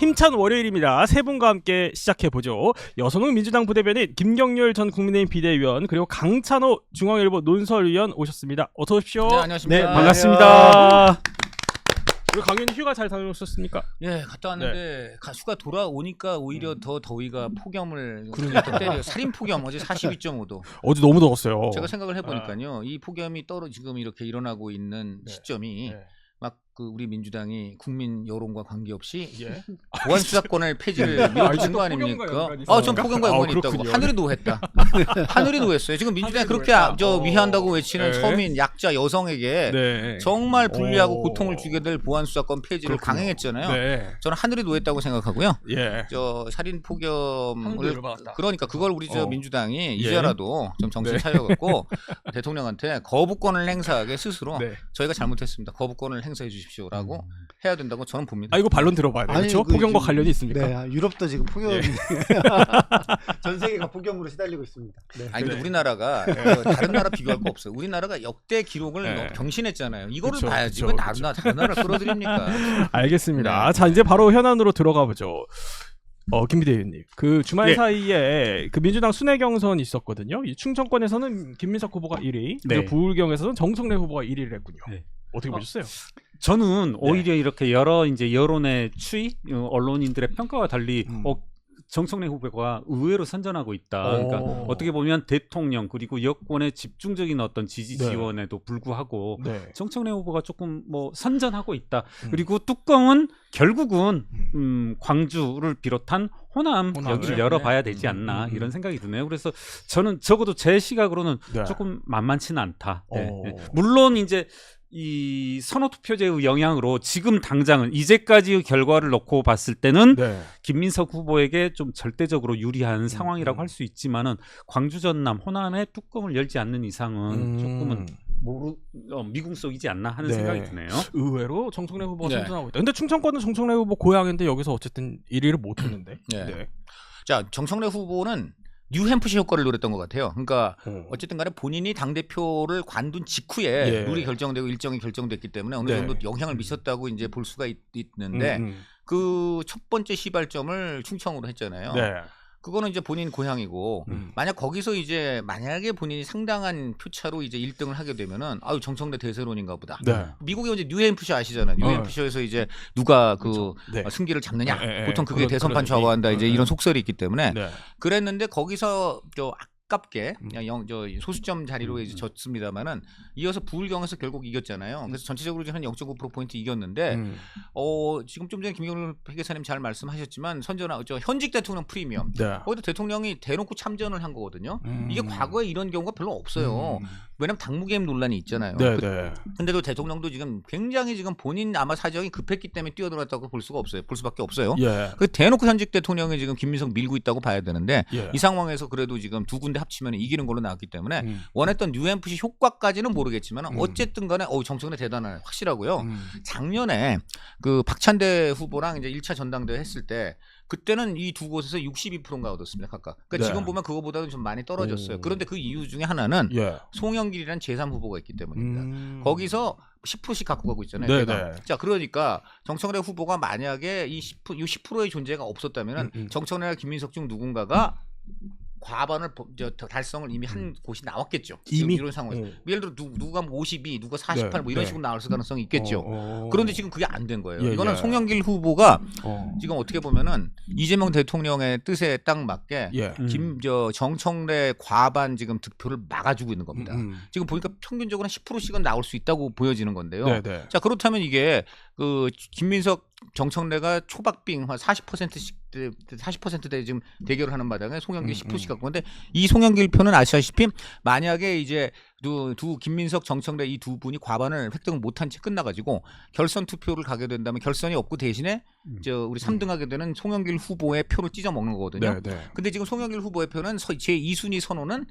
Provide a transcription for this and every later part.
힘찬 월요일입니다. 세 분과 함께 시작해보죠. 여성은 민주당 부대변인 김경률 전 국민의힘 비대위원 그리고 강찬호 중앙일보 논설위원 오셨습니다. 어서 오십시오. 네, 안녕하십니까. 네, 반갑습니다. 우리 강의는 휴가 잘 다녀오셨습니까? 예, 갔다 왔는데 휴가 돌아오니까 오히려 더 더위가 폭염을 때려. 살인 폭염 어제 42.5도. 어제 너무 더웠어요. 제가 생각을 해보니까요, 이 폭염이 지금 이렇게 일어나고 있는 시점이 막 우리 민주당이 국민 여론과 관계없이 보안 수사권을 폐지를 밀어붙인 거 아닙니까? 전 폭염과 연관이 있다고. 하늘이 노했다. 하늘이 노했어요. 지금 민주당이 그렇게 위한다고 외치는 서민, 약자, 여성에게 정말 불리하고 고통을 주게 될 보안 수사권 폐지를 강행했잖아요. 저는 하늘이 노했다고 생각하고요. 살인 폭염을 그러니까 그걸 우리 민주당이 이제라도 좀 정신 차려갖고 대통령한테 거부권을 행사하게 스스로 저희가 잘못했습니다. 거부권을 행사해 주십시오라고 해야 된다고 저는 봅니다. 이거 반론 들어봐야 돼요. 그렇죠? 폭염과 관련이 있습니까? 네, 유럽도 지금 폭염이 전 세계가 폭염으로 시달리고 있습니다. 아니 근데 우리나라가 다른 나라 비교할 거 없어요. 우리나라가 역대 기록을 경신했잖아요. 이거를 봐야지. 왜 다른 나라 끌어들입니까? 알겠습니다. 자, 이제 바로 현안으로 들어가 보죠. 김 비대위원님, 그 주말 사이에 그 민주당 순회 경선이 있었거든요. 이 충청권에서는 김민석 후보가 1위, 그리고 부울경에서는 정청래 후보가 1위를 했군요. 어떻게 보셨어요? 저는 오히려 이렇게 여러 이제 여론의 추이, 언론인들의 평가와 달리 정청래 후보가 의외로 선전하고 있다. 그러니까 어떻게 보면 대통령 그리고 여권의 집중적인 어떤 지지 지원에도 불구하고 정청래 후보가 조금 선전하고 있다. 그리고 뚜껑은 결국은 광주를 비롯한 호남 여기를 열어봐야 되지 않나 이런 생각이 드네요. 그래서 저는 적어도 제 시각으로는 조금 만만치는 않다. 물론 이제 이 선호투표제의 영향으로 지금 당장은 이제까지의 결과를 놓고 봤을 때는 김민석 후보에게 좀 절대적으로 유리한 상황이라고 할 수 있지만은 광주 전남 호남의 뚜껑을 열지 않는 이상은 조금은 미궁속이지 않나 하는 생각이 드네요. 의외로 정청래 후보가 선전하고 있다. 근데 충청권은 정청래 후보 고향인데 여기서 어쨌든 1위를 못했는데. 자, 정청래 후보는 뉴햄프셔 효과를 노렸던 것 같아요. 그러니까 어쨌든 간에 본인이 당대표를 관둔 직후에 룰이 결정되고 일정이 결정됐기 때문에 어느 정도 영향을 미쳤다고 이제 볼 수가 있는데 그 첫 번째 시발점을 충청으로 했잖아요. 그거는 이제 본인 고향이고 만약 거기서 이제 만약에 본인이 상당한 표차로 이제 1등을 하게 되면은 정청래 대세론인가 보다. 미국에 이제 뉴햄프셔 아시잖아요. 뉴햄프셔에서 이제 누가 승기를 잡느냐. 보통 그게 대선판 좌우한다. 이제 이런 속설이 있기 때문에 그랬는데 거기서 아깝게 소수점 자리로 이제 졌습니다만은 이어서 부울경에서 결국 이겼잖아요. 그래서 전체적으로 한 0.9%포인트 이겼는데 지금 좀 전에 김경률 회계사님 잘 말씀하셨지만 현직 대통령 프리미엄 거기도 대통령이 대놓고 참전을 한 거거든요. 이게 과거에 이런 경우가 별로 없어요. 왜냐면 당무개입 논란이 있잖아요. 근데도 대통령도 지금 굉장히 지금 본인 아마 사정이 급했기 때문에 뛰어들었다고 볼 수밖에 없어요. 그 대놓고 현직 대통령이 지금 김민석 밀고 있다고 봐야 되는데 이 상황에서 그래도 지금 두 군데 합치면 이기는 걸로 나왔기 때문에 원했던 뉴햄프시 효과까지는 모르겠지만 어쨌든 간에 정청래 대단하네 확실하고요. 작년에 그 박찬대 후보랑 이제 1차 전당대회 했을 때 그때는 이 두 곳에서 62%인가 얻었습니다 각각. 그러니까 지금 보면 그거보다는 좀 많이 떨어졌어요. 그런데 그 이유 중에 하나는 송영길이라는 제3 후보가 있기 때문입니다. 거기서 10%씩 갖고 가고 있잖아요. 자, 그러니까 정청래 후보가 만약에 이 10%의 존재가 없었다면은 정청래와 김민석 중 누군가가 과반을 달성을 이미 한 곳이 나왔겠죠. 이미 이런 상황에서 예를 들어 누가 52, 누가 48 이런 식으로 나올 가능성이 있겠죠. 그런데 지금 그게 안 된 거예요. 이거는 송영길 후보가 지금 어떻게 보면은 이재명 대통령의 뜻에 딱 맞게 정청래 과반 지금 득표를 막아주고 있는 겁니다. 지금 보니까 평균적으로 한 10%씩은 나올 수 있다고 보여지는 건데요. 자, 그렇다면 이게 그 김민석 정청래가 초박빙 한 40%대 지금 대결을 하는 마당에 송영길 10%씩 갖고 있는데 이 송영길 표는 아시다시피 만약에 이제 두 김민석 정청래 이 두 분이 과반을 획득을 못한 채 끝나가지고 결선 투표를 가게 된다면 결선이 없고 대신에 우리 3등하게 되는 송영길 후보의 표를 찢어 먹는 거거든요. 근데 지금 송영길 후보의 표는 제 2순위 선호는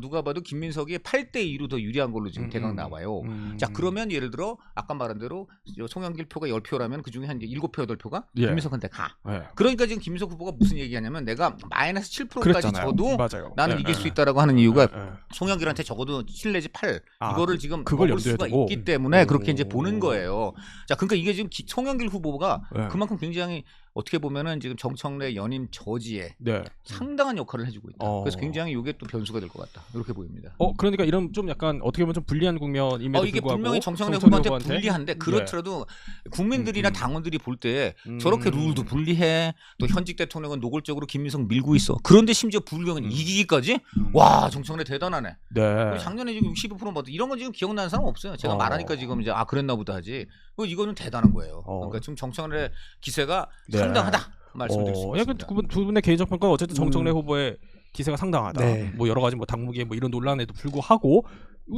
누가 봐도 김민석이 8대2로 더 유리한 걸로 지금 대강 나와요. 자, 그러면 예를 들어 아까 말한 대로 송영길 표가 10표라면 그중에 한 7표, 8표가 김민석한테 가. 그러니까 지금 김민석 후보가 무슨 얘기하냐면 내가 마이너스 7%까지 져도 나는 이길 수 있다라고 하는 이유가 송영길한테 적어도 7 내지 8 이거를 지금 먹을 수가 있기 때문에 그렇게 이제 보는 거예요. 자, 그러니까 이게 지금 송영길 후보가 그만큼 굉장히 어떻게 보면은 지금 정청래 연임 저지에 네. 상당한 역할을 해주고 있다. 그래서 굉장히 이게 또 변수가 될 것 같다. 이렇게 보입니다. 그러니까 이런 좀 약간 어떻게 보면 좀 불리한 국면임에도 이게 불구하고 분명히 정청래 후보한테 불리한데 네. 그렇더라도 국민들이나 당원들이 볼 때 저렇게 룰도 불리해. 또 현직 대통령은 노골적으로 김민석 밀고 있어. 그런데 심지어 부울경은 이기기까지? 와 정청래 대단하네. 네. 작년에 지금 62% 받았. 이런 거 지금 기억나는 사람 없어요. 제가 말하니까 지금 이제 그랬나 보다 하지. 이거는 대단한 거예요. 그러니까 지금 정청래 기세가 네. 상당하다 말씀드릴 수 있습니다. 두 분의 개인적 평가 어쨌든 정청래 후보의 기세가 상당하다. 네. 뭐 여러 가지 뭐 당무계 뭐 이런 논란에도 불구하고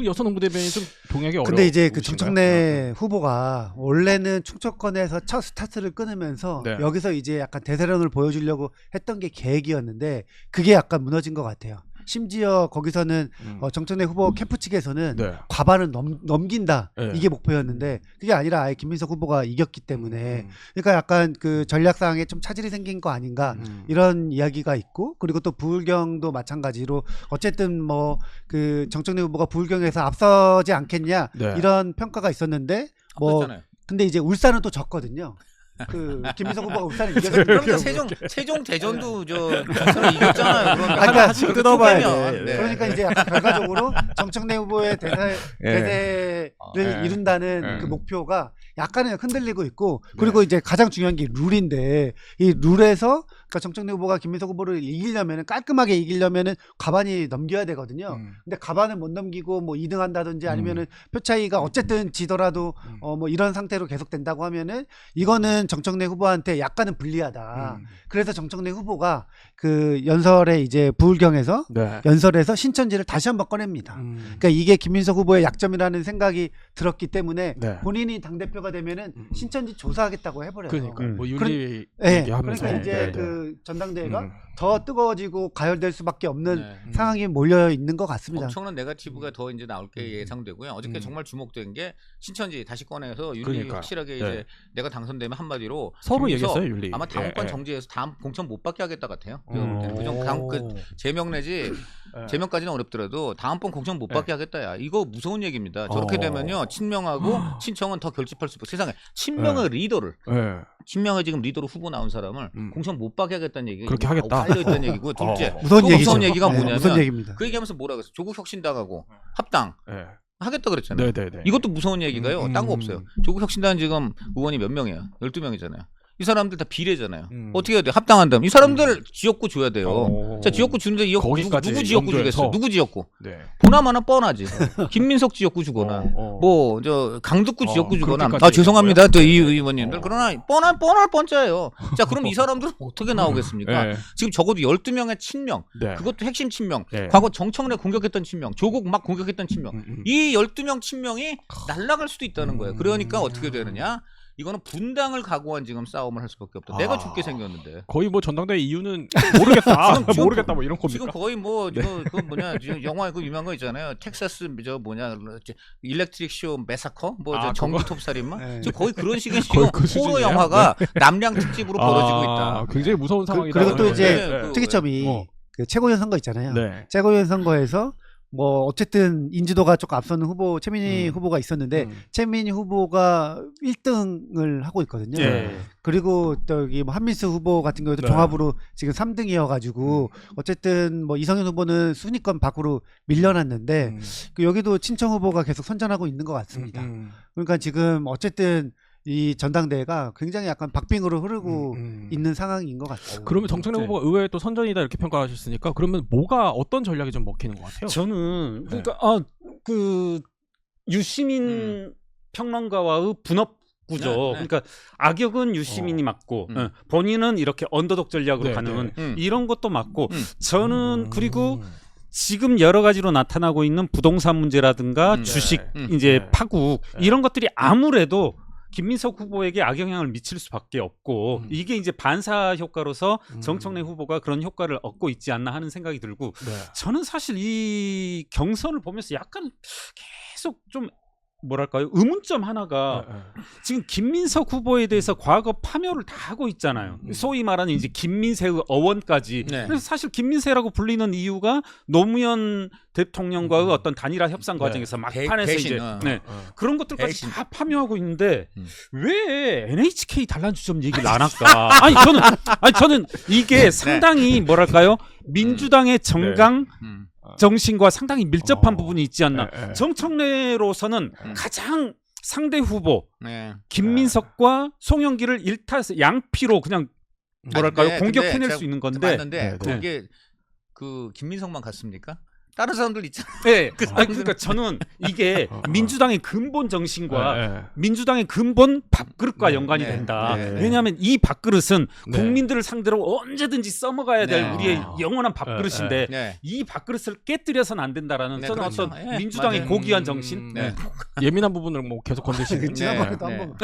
여선 홍보대변인 좀 동의하기 어려워. 근데 이제 그 정청래 후보가 원래는 충청권에서 첫 스타트를 끊으면서 네. 여기서 이제 약간 대세론을 보여주려고 했던 게 계획이었는데 그게 약간 무너진 것 같아요. 심지어 거기서는 정청래 후보 캠프 측에서는 네. 과반을 넘긴다 네. 이게 목표였는데 그게 아니라 아예 김민석 후보가 이겼기 때문에 그러니까 약간 그 전략상에 좀 차질이 생긴 거 아닌가 이런 이야기가 있고 그리고 또 부울경도 마찬가지로 어쨌든 뭐 그 정청래 후보가 부울경에서 앞서지 않겠냐 네. 이런 평가가 있었는데 뭐 그렇잖아요. 근데 이제 울산은 또 졌거든요. 그 김민석 후보가 울산을 이겼어요. 그러니까 세종 대전도 정청래 이겼잖아요. 그러니까 뜯어봐야 돼. 네. 그러니까 이제 약간 결과적으로 정청래 후보의 대세를 이룬다는 그 목표가 약간은 흔들리고 있고 그리고 이제 가장 중요한 게 룰인데 이 룰에서 그러니까 정청래 후보가 김민석 후보를 이기려면은 깔끔하게 이기려면은 과반이 넘겨야 되거든요. 근데 과반을 못 넘기고 뭐 2등 한다든지 아니면은 표 차이가 어쨌든 지더라도 뭐 이런 상태로 계속된다고 하면은 이거는 정청래 후보한테 약간은 불리하다. 그래서 정청래 후보가 그 연설에 이제 부울경에서 네. 연설에서 신천지를 다시 한번 꺼냅니다. 그러니까 이게 김민석 후보의 약점이라는 생각이 들었기 때문에 네. 본인이 당대표가 되면은 신천지 조사하겠다고 해버려요. 그러니까 뭐 윤리 네. 얘기하면서 그러니까 이제 네. 그 전당대회가 더 뜨거워지고 가열될 수밖에 없는 네. 상황이 몰려 있는 것 같습니다. 엄청난 네거티브가 더 이제 나올 게 예상되고요. 어저께 정말 주목된 게 신천지 다시 꺼내서 윤리 그러니까. 확실하게 네. 이제 내가 당선되면 한마디로 서로 김민석 얘기했어요 윤리. 아마 당원권 예. 정지해서 다음 공천 못 받게 하겠다 같아요. 그 제명 내지 제명까지는 어렵더라도 다음번 공천 못 받게 하겠다야. 이거 무서운 얘기입니다. 저렇게 되면요 친명하고 친청은 더 결집할 수 있고 세상에 친명의 리더를 예. 친명의 지금 리더로 후보 나온 사람을 공천 못 받게 하겠다는 얘기가 그렇게 하겠다. 깔려 있다는 얘기고 둘째 무서운 얘기죠. 무서운 얘기가 네, 뭐냐면 무서운 얘기입니다. 그 얘기하면서 뭐라 그랬어? 조국 혁신당하고 합당 예. 하겠다 그랬잖아요. 네네네. 이것도 무서운 얘기가요. 딴 거 없어요. 조국 혁신당 지금 의원이 몇 명이에요? 12명이잖아요. 이 사람들 다 비례잖아요. 어떻게 해야 돼? 합당한다면 이 사람들 지역구 줘야 돼요. 자 지역구 주는데 거기까지 누구 지역구 염두에서. 주겠어? 누구 지역구? 네. 보나마나 뻔하지. 김민석 지역구 주거나 뭐 저 강북구 지역구 주거나. 그렇게까지 죄송합니다. 또 이 의원님들 그러나 뻔할 뻔짜예요. 자 그럼 이 사람들은 어떻게 나오겠습니까? 네. 지금 적어도 12명의 친명. 네. 그것도 핵심 친명. 네. 과거 정청래 공격했던 친명. 조국 막 공격했던 친명. 이 12명 친명이 날아갈 수도 있다는 거예요. 그러니까 어떻게 되느냐? 이거는 분당을 각오한 지금 싸움을 할 수밖에 없다. 내가 죽게 생겼는데. 거의 뭐 전당대회 이유는 모르겠다. 지금 모르겠다 뭐 이런 겁니까? 지금 거의 뭐 그 뭐냐 지금 영화에 그 유명한 거 있잖아요. 텍사스 저 뭐냐 일렉트릭 쇼 메사커 뭐 저 전기 톱살인마. 네. 지금 거의 그런 식의 지금 그 호러 수준이에요? 영화가 남량 특집으로 벌어지고 있다. 굉장히 무서운 상황이다. 그리고 또 이제 네, 특이점이 그 최고위원 선거 있잖아요. 네. 최고위원 선거에서 뭐 어쨌든 인지도가 조금 앞서는 후보 최민희 후보가 있었는데 최민희 후보가 1등을 하고 있거든요. 네. 그리고 저기 뭐 한민수 후보 같은 경우도 네. 종합으로 지금 3등이어가지고 어쨌든 뭐 이성윤 후보는 순위권 밖으로 밀려났는데 그 여기도 친청 후보가 계속 선전하고 있는 것 같습니다. 그러니까 지금 어쨌든 이 전당대회가 굉장히 약간 박빙으로 흐르고 있는 상황인 것 같아요. 그러면 정청래 네. 후보가 의외에 또 선전이다 이렇게 평가하셨으니까 그러면 뭐가 어떤 전략이 좀 먹히는 것 같아요? 저는 그러니까 그 유시민 평론가와의 분업 구조. 네, 네. 그러니까 악역은 유시민이 맞고 본인은 이렇게 언더독 전략으로 네, 가는 네. 이런 것도 맞고 저는 그리고 지금 여러 가지로 나타나고 있는 부동산 문제라든가 주식 이제 네. 파국 이런 것들이 아무래도 김민석 후보에게 악영향을 미칠 수밖에 없고 이게 이제 반사 효과로서 정청래 후보가 그런 효과를 얻고 있지 않나 하는 생각이 들고 네. 저는 사실 이 경선을 보면서 약간 계속 좀 뭐랄까요 의문점 하나가 지금 김민석 후보에 대해서 과거 파묘를 다 하고 있잖아요. 소위 말하는 이제 김민세의 어원까지. 네. 그래서 사실 김민세라고 불리는 이유가 노무현 대통령과의 어떤 단일화 협상 과정에서 막판에서 배신, 이제 그런 것들까지 배신. 다 파묘하고 있는데 왜 NHK 단란주점 얘기를 안 할까? 아니 저는 이게 상당히 뭐랄까요 민주당의 정강 정신과 상당히 밀접한 부분이 있지 않나. 정청래로서는 가장 상대 후보 김민석과 송영길을 일타에서 양피로 그냥 뭐랄까요 공격해낼 수 있는 건데. 맞는데 그게 그 김민석만 갔습니까? 다른 사람들 있잖아요. 네. 그러니까 저는 이게 민주당의 근본 정신과 민주당의 근본 밥그릇과 연관이 된다. 왜냐하면 이 밥그릇은 국민들을 상대로 언제든지 써먹어야 될 우리의 영원한 밥그릇인데 이 밥그릇을 깨뜨려서는 안 된다라는 저는 어떤 민주당의 고귀한 정신. 예민한 부분을 뭐 계속 건드시는. 지난번에도 한번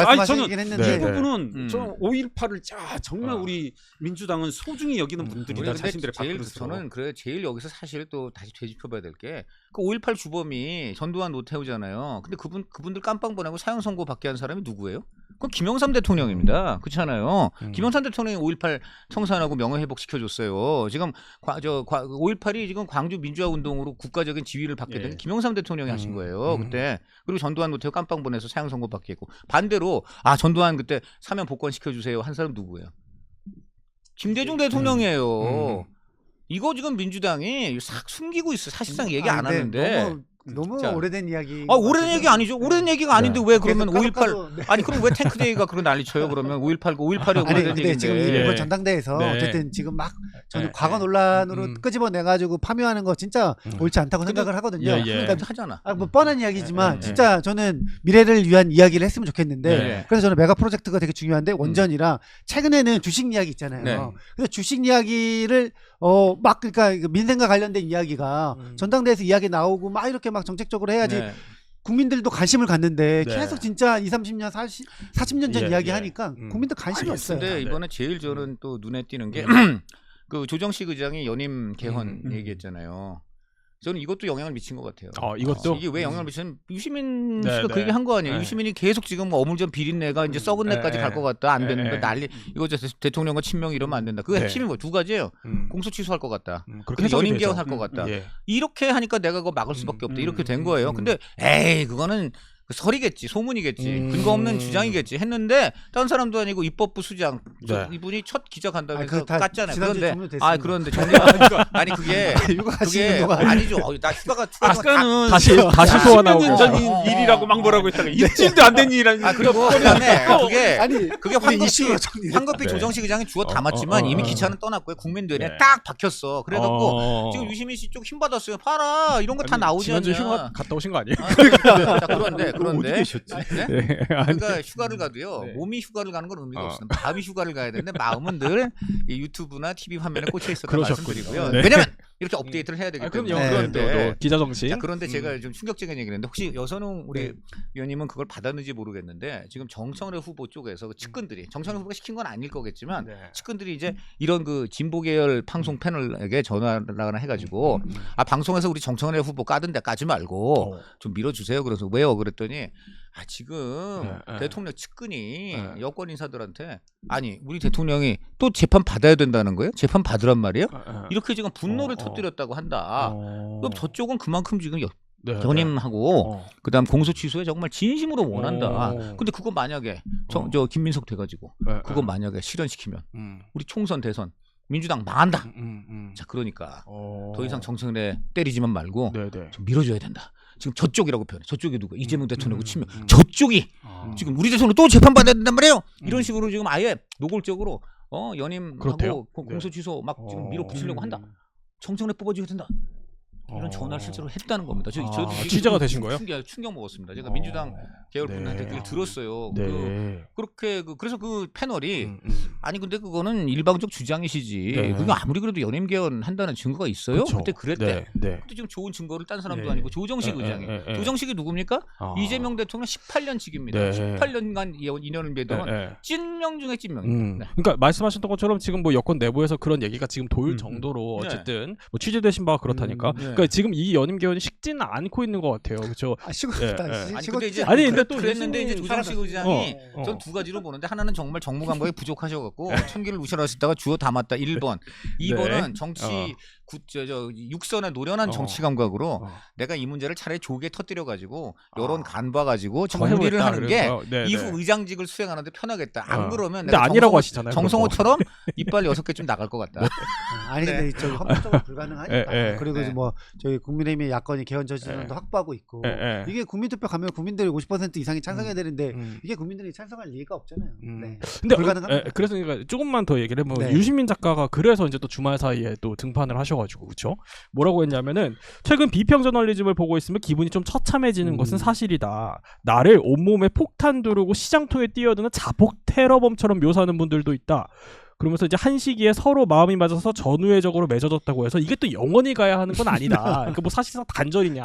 아니 저는 했는데 이 부분은 저 5.18을 정말 우리 민주당은 소중히 여기는 분들이다. 자신들의 밥그릇으로. 저는 그래 제일 여기서 사실 또 다시 되짚어봐야 될 게 그 5.18 주범이 전두환 노태우잖아요. 근데 그분들 깜빵 보내고 사형 선고 받게 한 사람이 누구예요? 그건 김영삼 대통령입니다. 그렇잖아요. 김영삼 대통령이 5.18 청산하고 명예회복 시켜줬어요. 지금 5.18이 지금 광주 민주화 운동으로 국가적인 지위를 받게 된 김영삼 대통령이 하신 거예요. 그때 그리고 전두환 노태우 깜빵 보내서 사형 선고 받게 했고 반대로 전두환 그때 사면 복권 시켜주세요 한 사람 누구예요? 김대중 대통령이에요. 이거 지금 민주당이 싹 숨기고 있어. 사실상 얘기 안 하는데. 너무 오래된 이야기. 오래된 얘기 아니죠. 오래된 얘기가 아닌데 왜 그러면 5.18 아니 그럼 왜 탱크데이가 그런 난리 쳐요? 그러면 5.18 5.18이 오래된 얘기인데. 지금 이번 전당대회에서 어쨌든 지금 막 저는 과거 논란으로 끄집어내 가지고 파묘하는 거 진짜 옳지 않다고 생각을 하거든요. 그러니까 하잖아. 뭐 뻔한 이야기지만 진짜 저는 미래를 위한 이야기를 했으면 좋겠는데 그래서 저는 메가 프로젝트가 되게 중요한데 원전이랑 최근에는 주식 이야기 있잖아요. 그래서 주식 이야기를 막 그러니까 민생과 관련된 이야기가 전당대회에서 이야기 나오고 막 이렇게 막 정책적으로 해야지 국민들도 관심을 갖는데 계속 진짜 20, 30년, 40년 전 이야기 하니까 국민들 관심이 없어요. 근데 이번에 제일 저는 또 눈에 띄는 게 그 조정식 의장이 연임 개헌 얘기했잖아요. 저는 이것도 영향을 미친 것 같아요. 이것도 이게 왜 영향을 미치는? 유시민 씨가 그 얘기 한 거 아니에요? 유시민이 계속 지금 어물전 비린내가 이제 썩은 내까지 갈 것 같다. 안 되는 거 난리. 이거 대통령과 친명 이러면 안 된다. 그 핵심이 뭐 두 가지예요. 공소 취소할 것 같다. 그리고 연임 개헌할 것 같다. 이렇게 하니까 내가 그거 막을 수밖에 없다. 이렇게 된 거예요. 근데 그거는 설이겠지, 소문이겠지, 근거 없는 주장이겠지 했는데 다른 사람도 아니고 입법부 수장 이분이 첫 기자간담회에서 깠잖아요. 그런데 정리가 아니 그게 아니죠. 나 휴가가 아까는 다시 소환하고 전인 일이라고 막 뭐라고 했다가 일주일도 안 된 일이라니. 그리고 그다음에 그게 황급히 조정식 의장이 주워 담았지만 이미 기차는 떠났고요. 국민들에 딱 박혔어. 그래갖고 지금 유시민 씨 좀 힘 받았어요. 봐라 이런 거 다 나오지 않냐. 지난주 휴가 갔다 오신 거 아니에요? 자, 그런데 어디 계셨지? 그러니까 휴가를 가도요. 몸이 휴가를 가는 건 의미가 없습니다. 마음이 휴가를 가야 되는데 마음은 늘 이 유튜브나 TV 화면에 꽂혀 있었다 말씀드리고요. 왜냐면 이렇게 업데이트를 해야 되기 때문에. 그런데 기자 정신. 자, 그런데 제가 좀 충격적인 얘기를 했는데 혹시 여선웅 우리 위원님은 그걸 받았는지 모르겠는데 지금 정청래 후보 쪽에서 그 측근들이 정청래 후보가 시킨 건 아닐 거겠지만 측근들이 이제 이런 그 진보 계열 방송 패널에게 전화를 하거나 해가지고 방송에서 우리 정청래 후보 까던데 까지 말고 좀 밀어주세요. 그래서 왜요? 그랬더니 지금 대통령 측근이 여권 인사들한테 아니 우리 대통령이 또 재판 받아야 된다는 거예요? 재판 받으란 말이에요? 이렇게 지금 분노를 터뜨렸다고 한다. 그럼 저쪽은 그만큼 지금 연임하고 그다음 공소 취소에 정말 진심으로 원한다. 근데 그거 만약에 저 김민석 돼가지고 그거 만약에 실현시키면 우리 총선 대선 민주당 망한다. 자 그러니까 더 이상 정청래 때리지만 말고 좀 밀어줘야 된다. 지금 저쪽이라고 표현해. 저쪽이 누가 이재명 대통령하고 치면 저쪽이 지금 우리 대통령 또 재판받아야 된단 말이에요. 이런 식으로 지금 아예 노골적으로 연임하고 공소 취소 막 지금 밀어붙이려고 한다. 정청래 뽑아줘야 된다. 이런 전화를 실제로 했다는 겁니다. 저도 취재가 되신 거예요? 충격 먹었습니다. 제가 민주당 계열 분한테 그걸 들었어요. 그렇게 그래서 그 패널이 아니 근데 그거는 일방적 주장이시지. 네. 그거 아무리 그래도 연임 개헌한다는 증거가 있어요? 그쵸. 그때 그랬대. 네. 그때 지금 좋은 증거를 딴 사람도 네. 아니고 조정식 의장이. 조정식이 누굽니까? 이재명 대통령 18년직입니다. 네. 18년간 인연을 맺은 찐명 중에 찐명입니다. 네. 그러니까 말씀하셨던 것처럼 지금 뭐 여권 내부에서 그런 얘기가 지금 돌 정도로 어쨌든 뭐 취재되신 바가 그렇다니까. 그러니까 지금 이 연임 개헌이 식지는 않고 있는 것 같아요. 그렇죠? 아니 근데 또 그랬는데 이제 조정식 의장이 전 두 가지로 보는데 하나는 정말 정무 감각이 부족하셔갖고 천기를 우실하시다가 주워 담았다 1번. 2번은 정치 육선에 노련한 정치 감각으로 내가 이 문제를 차라리 조기에 터뜨려가지고 여론 간봐가지고 정리를 하는 게 이후 의장직을 수행하는데 편하겠다. 안 그러면 근데 아니라고 하시잖아요. 정성호처럼 이빨 6개 나갈 것 같다. 아니 근데 저기 헌법적으로 불가능하니까. 그리고 뭐 저희 국민의힘의 야권이 개헌 저지선도 확보하고 있고 이게 국민투표 가면 국민들이 50% 이상이 찬성해야 되는데 이게 국민들이 찬성할 리가 없잖아요. 네. 근데 불가능합니다. 그래서 그러니까 조금만 더 얘기를 해보면 네. 유시민 작가가 그래서 이제 또 주말 사이에 또 등판을 하셔가지고 그렇죠? 뭐라고 했냐면은 최근 비평 저널리즘을 보고 있으면 기분이 좀 처참해지는 것은 사실이다. 나를 온몸에 폭탄 두르고 시장통에 뛰어드는 자폭 테러범처럼 묘사하는 분들도 있다. 그러면서 이제 한 시기에 서로 마음이 맞아서 전우회적으로 맺어졌다고 해서 이게 또 영원히 가야 하는 건 아니다. 그러니까 뭐 사실상 단절이냐.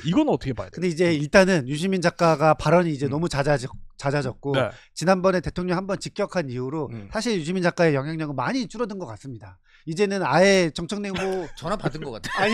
이건 어떻게 봐야 돼요? 근데 이제 일단은 유시민 작가가 발언이 이제 너무 잦아졌고 지난번에 대통령 한번 직격한 이후로 사실 유시민 작가의 영향력은 많이 줄어든 것 같습니다. 이제는 아예 정청래 후보 전화 받은 것 같아. 아니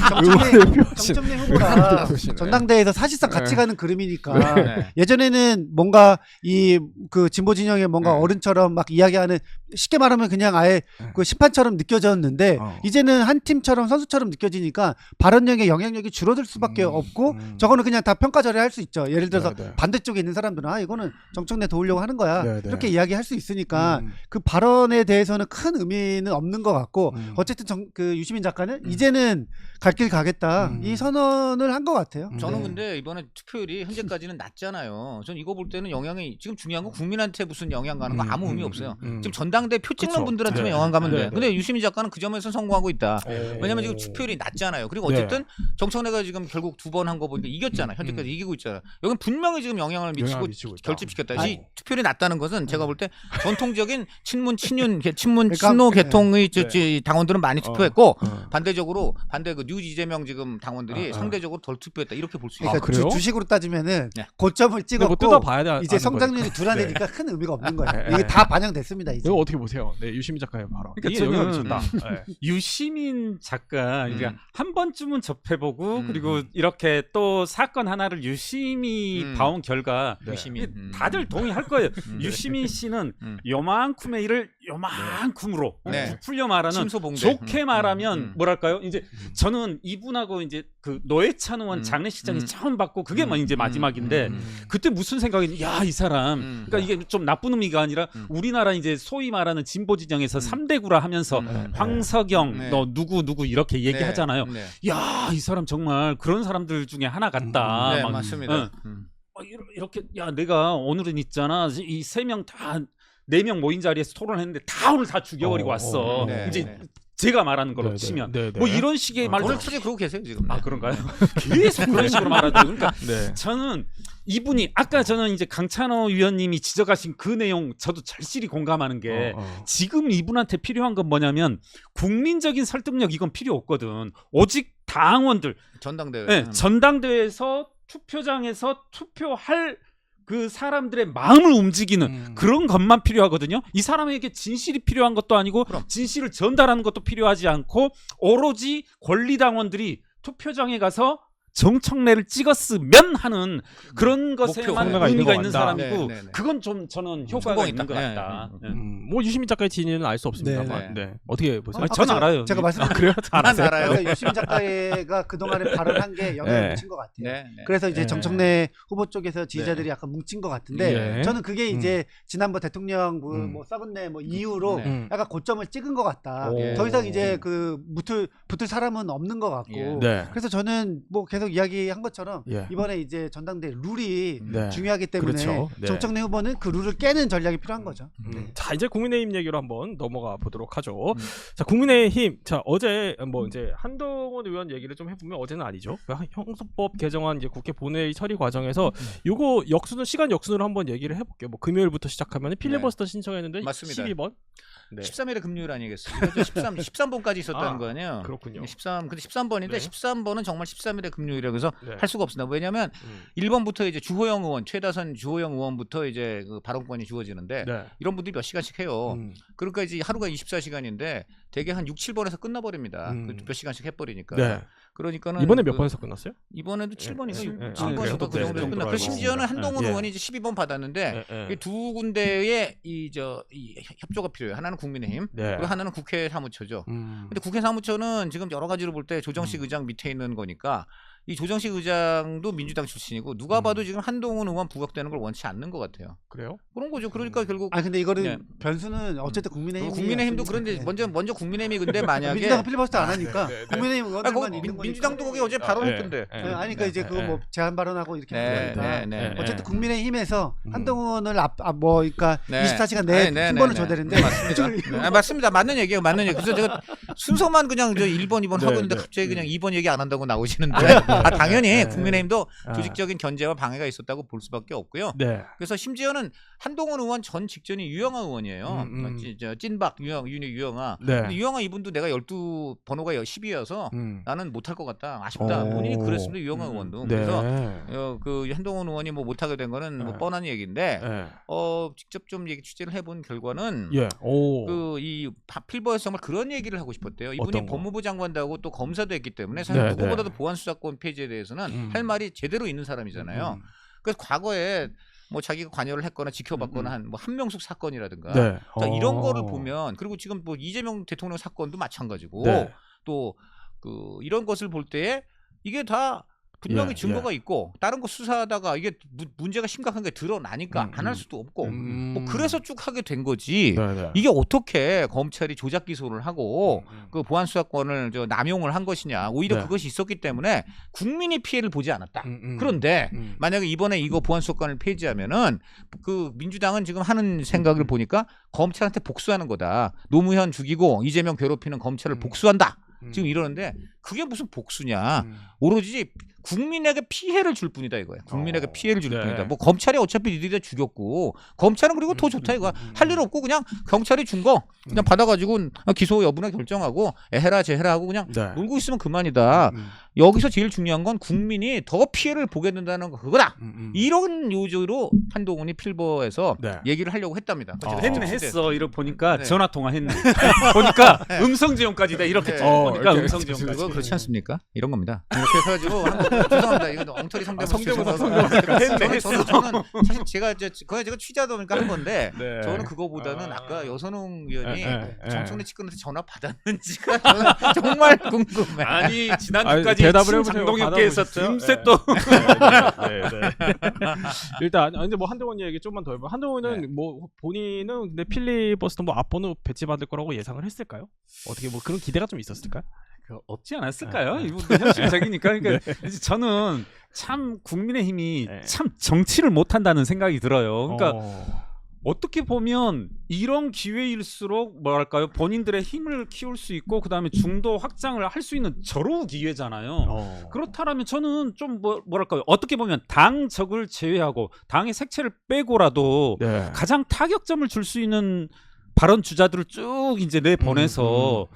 정청래 후보가 전당대회에서 사실상 같이 가는 그림이니까 예전에는 뭔가 이 그 진보 진영의 뭔가 어른처럼 막 이야기하는 쉽게 말하면 그냥 아예 그 심판처럼 느껴졌는데 이제는 한 팀처럼 선수처럼 느껴지니까 발언력의 영향력이 줄어들 수밖에 없고 저거는 그냥 다 평가절에 할 수 있죠. 예를 들어서 반대쪽에 있는 사람들은 이거는 정청래 도우려고 하는 거야 이렇게 이야기할 수 있으니까 그 발언에 대해서는 큰 의미는 없는 것 같고 어쨌든 그 유시민 작가는 이제는 갈 길 가겠다 이 선언을 한 것 같아요. 저는 근데 이번에 투표율이 현재까지는 낮잖아요. 전 이거 볼 때는 영향이 지금 중요한 건 국민한테 무슨 영향 가는 거 아무 의미 없어요. 지금 전당대 표 찍는 분들한테만 영향 가면 돼. 근데 유시민 작가는 그 점에서 성공하고 있다. 왜냐면 지금 투표율이 낮잖아요. 그리고 어쨌든 정청래가 지금 결국 2번 한 거 보니까 이겼잖아. 현재까지 이기고 있잖아. 여긴 분명히 지금 영향을 미치고 결집시켰다. 이 투표율이 낮다는 것은 제가 볼 때 전통적인 친문 친노 계통의 당원들은 많이 투표했고 반대적으로 그 뉴 이재명 지금 당원들이 상대적으로 덜 투표했다. 이렇게 볼 수 있어요. 그러니까 주식으로 따지면은 고점을 찍었고 뭐 뜯어봐야 이제 성장률이 둔화되니까 큰 의미가 없는 거예요. 이게 다 반영됐습니다. 이제. 이거 어떻게 보세요? 네, 유시민 작가의 발언. 그러니까 저는 유시민 작가 그러니까 한 번쯤은 접해보고 그리고 이렇게 또 사건 하나를 유심히 봐온 결과 다들 동의할 거예요. 유시민 씨는 요만큼의 일을 요만큼으로 부풀려 말하는 좋게 말하면 뭐랄까요? 이제 저는 이분하고 이제 그 노회찬 의원 장례식장에 처음 받고 그게 뭐 이제 마지막인데 그때 무슨 생각이 야, 이 사람 그러니까 이게 좀 나쁜 의미가 아니라 우리나라 이제 소위 말하는 진보 진영에서 3대구라 하면서 황석영 너 누구 이렇게 얘기하잖아요. 야, 이 사람 정말 그런 사람들 중에 하나 같다. 네, 맞습니다. 이렇게 야, 내가 오늘은 있잖아. 이 3명 다 4명 모인 자리에서 토론했는데 다 오늘 다 죽여버리고 왔어. 이제 제가 말하는 걸로 치면 뭐 이런 식의 말 오늘 크게 그러고 계세요 지금. 그런가요? 계속 그런 식으로 말하죠. 그러니까 저는 이분이 아까 저는 이제 강찬호 위원님이 지적하신 그 내용 저도 절실히 공감하는 게 지금 이분한테 필요한 건 뭐냐면 국민적인 설득력 이건 필요 없거든. 오직 당원들 전당대회에서 투표장에서 투표할 그 사람들의 마음을 움직이는 그런 것만 필요하거든요. 이 사람에게 진실이 필요한 것도 아니고 진실을 전달하는 것도 필요하지 않고 오로지 권리당원들이 투표장에 가서 정청래를 찍었으면 하는 그런 것에만 의미가 있는 사람이고 그건 좀 저는 효과가 있는 것 같다. 뭐 유시민 작가의 진위는 알 수 없습니다만 어떻게 보세요? 저는 알아요. 제가 말씀드린 그래요? 알아요. 그러니까 유시민 작가가 그동안에 발언한 게 영향을 미친 것 같아요. 그래서 이제 정청래 후보 쪽에서 지지자들이 약간 뭉친 것 같은데 저는 그게 이제 지난번 대통령 뭐 썩은내 뭐 이후로 약간 고점을 찍은 것 같다. 더 이상 이제 그 붙을 사람은 없는 것 같고 그래서 저는 뭐 계속 계속 이야기한 것처럼 예. 이번에 이제 전당대 룰이 네. 중요하기 때문에 그렇죠. 네. 정청래 후보는 그 룰을 깨는 전략이 필요한 거죠. 자 이제 국민의힘 얘기로 한번 넘어가 보도록 하죠. 자 국민의힘 자 어제 뭐 이제 한동훈 의원 얘기를 좀 해보면 어제는 아니죠. 그 형소법 개정안 이제 국회 본회의 처리 과정에서 요거 역순으로 시간 역순으로 한번 얘기를 해볼게요. 뭐 금요일부터 시작하면 필리버스터 신청했는데 맞습니다. 12번. 네. 13일에 금요일 아니겠어요? 13번까지 있었다는 거 아니에요? 그렇군요. 근데 13번인데 네. 13번은 정말 13일에 금요일이라고 해서 네. 할 수가 없습니다. 왜냐하면 1번부터 이제 주호영 의원, 최다선 주호영 의원부터 이제 그 발언권이 주어지는데 네. 이런 분들이 몇 시간씩 해요. 그러니까 이제 하루가 24시간인데 대개 한 6, 7번에서 끝나버립니다. 몇 시간씩 해버리니까. 네. 그러니까는 이번에 몇 번에서 끝났어요? 이번에도 7번인가 네. 7번인가 그 정도에서 끝나. 그 심지어는 한동훈 의원이 이제 12번 받았는데 이게 두 군데의 이 협조가 필요해요. 하나는 국민의힘, 네. 그리고 하나는 국회 사무처죠. 근데 국회 사무처는 지금 여러 가지로 볼 때 조정식 의장 밑에 있는 거니까 이 조정식 의장도 민주당 출신이고 누가 봐도 지금 한동훈 의원 부각되는 걸 원치 않는 것 같아요. 그래요? 그런 거죠. 그러니까 결국 근데 이거는 네. 변수는 어쨌든 국민의힘이 그런데 먼저 국민의힘이 근데 만약에 민주당은 필리버스터 안 하니까 국민의힘 의원들만 있는 거니까. 민주당도 거기 어제 발언했던데. 아니 그러니까 이제 그거 뭐 제한 발언하고 이렇게 하는 거니까 어쨌든 국민의힘에서 한동훈을 그러니까 24시간 내에 순번을 줘야 되는데 맞습니다. 맞습니다. 맞는 얘기예요. 맞는 얘기. 그래서 제가 순서만 그냥 1번, 2번 하고 있는데 갑자기 그냥 2번 얘기 안 한다고 나오시는데 당연히 국민의힘도 조직적인 견제와 방해가 있었다고 볼 수밖에 없고요. 네. 그래서 심지어는 한동훈 의원 전 직전이 유영아 의원이에요. 찐박 유영아. 네. 근데 유영아 이분도 내가 12 번호가 10이어서 나는 못할 것 같다. 아쉽다. 본인이 그랬습니다. 유영아 의원도. 네. 그래서 그 한동훈 의원이 뭐 못하게 된 거는 뭐 뻔한 얘기인데 직접 좀 얘기 취재를 해본 결과는 그 이 필버에서 정말 그런 얘기를 하고 싶었대요. 이분이 법무부 장관도 하고 또 검사도 했기 때문에 사실 누구보다도 보안수사권 폐지에 대해서는 할 말이 제대로 있는 사람이잖아요. 그래서 과거에 뭐 자기가 관여를 했거나 지켜봤거나 한 뭐 한명숙 사건이라든가 자, 이런 거를 보면 그리고 지금 뭐 이재명 대통령 사건도 마찬가지고 또 그 이런 것을 볼 때에 이게 다 분명히 증거가 있고 다른 거 수사하다가 이게 문제가 심각한 게 드러나니까 안 할 수도 없고 뭐 그래서 쭉 하게 된 거지. 이게 어떻게 검찰이 조작 기소를 하고 그 보안 수사권을 남용을 한 것이냐. 오히려 그것이 있었기 때문에 국민이 피해를 보지 않았다. 그런데 만약에 이번에 이거 보안 수사권을 폐지하면은 그 민주당은 지금 하는 생각을 보니까 검찰한테 복수하는 거다. 노무현 죽이고 이재명 괴롭히는 검찰을 복수한다. 지금 이러는데 그게 무슨 복수냐. 오로지 국민에게 피해를 줄 뿐이다 이거야. 국민에게 피해를 줄 뿐이다. 뭐 검찰이 어차피 니들이 다 죽였고 검찰은 그리고 더 좋다 이거야. 할 일 없고 그냥 경찰이 준 거 그냥 받아가지고 기소 여부나 결정하고 해라 제해라 하고 그냥 놀고 있으면 그만이다. 여기서 제일 중요한 건 국민이 더 피해를 보게 된다는 거 그거다. 이런 요지로 한동훈이 필버에서 얘기를 하려고 했답니다. 했어. 이렇게 보니까 전화 통화했네. 보니까 음성 지원까지다. 이렇게 보니까 음성 지원까지. 그거 그렇지 않습니까? 이런 겁니다. 이렇게 해가지고 죄송합니다. 이거 엉터리 성대모사. 저는 사실 제가 취재하다 보니까 한 건데 저는 그거보다는 아까 여선웅 의원이 정청래 측근한테 전화 받았는지가 저는 정말 궁금해. 아니 지난주까지 대답을 해보세요. 장동혁께서 금세 또 일단 근데 뭐 한동훈 얘기 좀만 더 해봐. 한동훈은 뭐 본인은 근데 필리버스터 뭐 앞번호 배치 받을 거라고 예상을 했을까요? 어떻게 뭐 그런 기대가 좀 있었을까요? 없지 않았을까요? 이분도 현실적이니까. 그러니까 저는 참 국민의힘이 참 정치를 못한다는 생각이 들어요. 그러니까 어떻게 보면 이런 기회일수록 뭐랄까요, 본인들의 힘을 키울 수 있고 그다음에 중도 확장을 할 수 있는 절호 기회잖아요. 그렇다면 저는 좀 뭐랄까요, 어떻게 보면 당적을 제외하고 당의 색채를 빼고라도 가장 타격점을 줄 수 있는 발언 주자들을 쭉 이제 내보내서